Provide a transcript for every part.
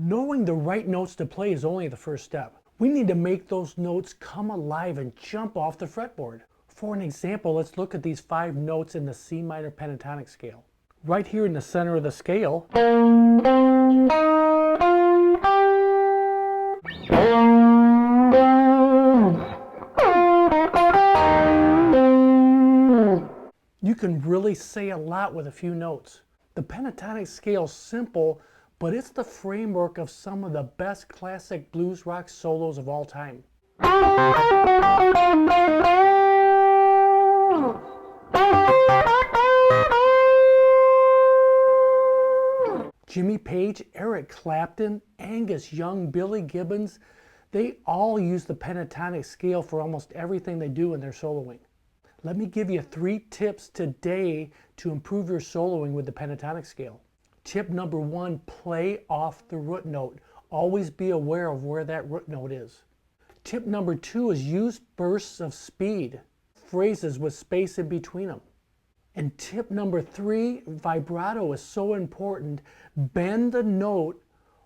Knowing the right notes to play is only the first step. We need to make those notes come alive and jump off the fretboard. For an example, let's look at these 5 notes in the C minor pentatonic scale. Right here in the center of the scale, you can really say a lot with a few notes. The pentatonic scale is simple, but it's the framework of some of the best classic blues rock solos of all time. Jimmy Page, Eric Clapton, Angus Young, Billy Gibbons, they all use the pentatonic scale for almost everything they do in their soloing. Let me give you 3 tips today to improve your soloing with the pentatonic scale. Tip number 1, play off the root note. Always be aware of where that root note is. Tip number 2 is use bursts of speed, phrases with space in between them. And tip number 3, vibrato is so important. Bend the note,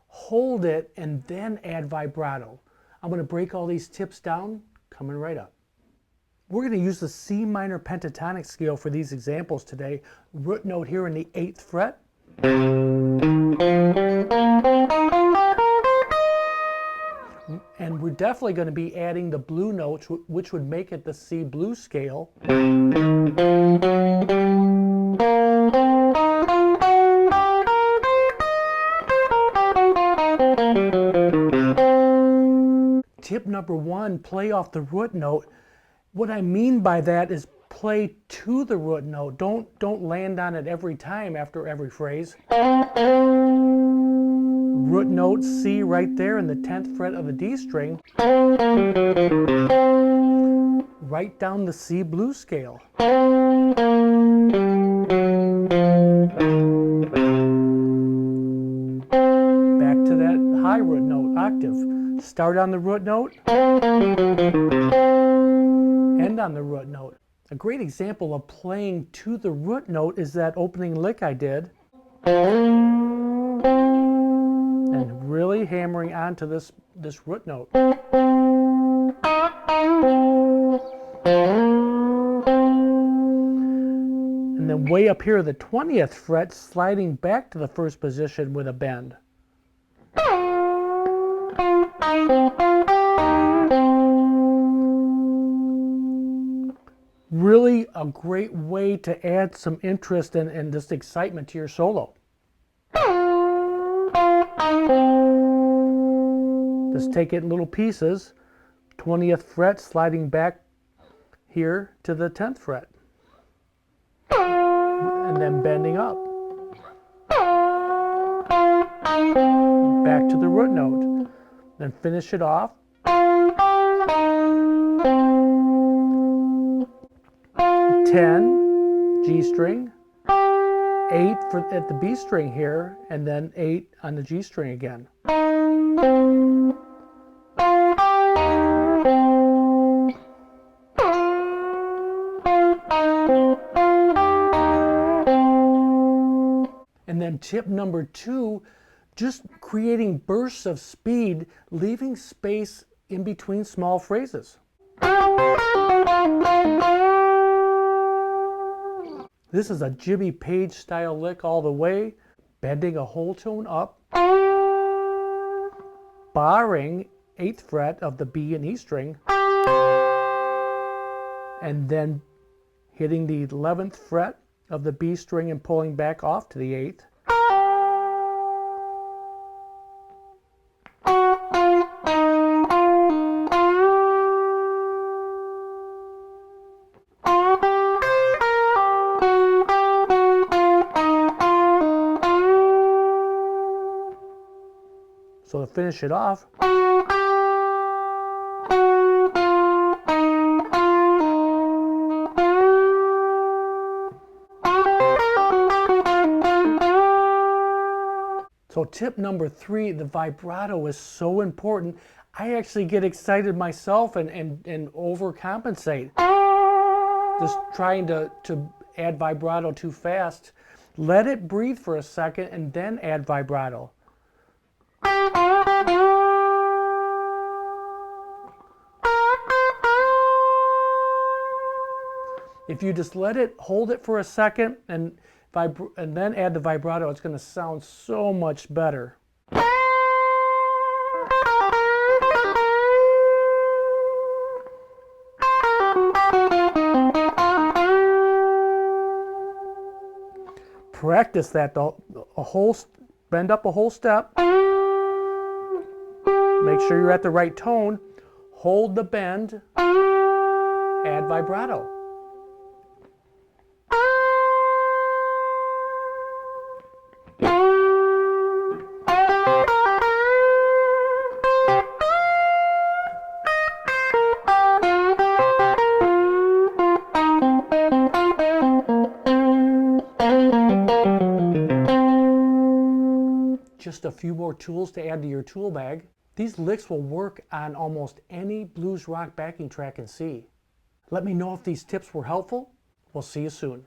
hold it, and then add vibrato. I'm going to break all these tips down, coming right up. We're going to use the C minor pentatonic scale for these examples today. Root note here in the 8th fret. And we're definitely going to be adding the blue notes, which would make it the C blues scale. Tip number 1, play off the root note. What I mean by that is play to the root note. Don't land on it every time after every phrase. Root note C right there in the 10th fret of the D string. Right down the C blues scale. Back to that high root note, octave. Start on the root note, end on the root note. A great example of playing to the root note is that opening lick I did. And really hammering onto this root note. And then way up here, the 20th fret, sliding back to the first position with a bend. Really a great way to add some interest and just excitement to your solo. Just take it in little pieces. 20th fret sliding back here to the 10th fret. And then bending up. Back to the root note. Then finish it off. 10, G string, 8 at the B string here, and then 8 on the G string again. And then tip number 2, just creating bursts of speed, leaving space in between small phrases. This is a Jimmy Page style lick all the way, bending a whole tone up, barring 8th fret of the B and E string, and then hitting the 11th fret of the B string and pulling back off to the 8th. So to finish it off, so tip number 3, the vibrato is so important. I actually get excited myself and overcompensate. Just trying to add vibrato too fast. Let it breathe for a second and then add vibrato. And If you just let it, hold it for a second and then add the vibrato, it's going to sound so much better. Practice that bend up a whole step. Make sure you're at the right tone. Hold the bend, add vibrato. Just a few more tools to add to your tool bag. These licks will work on almost any blues rock backing track in C. Let me know if these tips were helpful. We'll see you soon.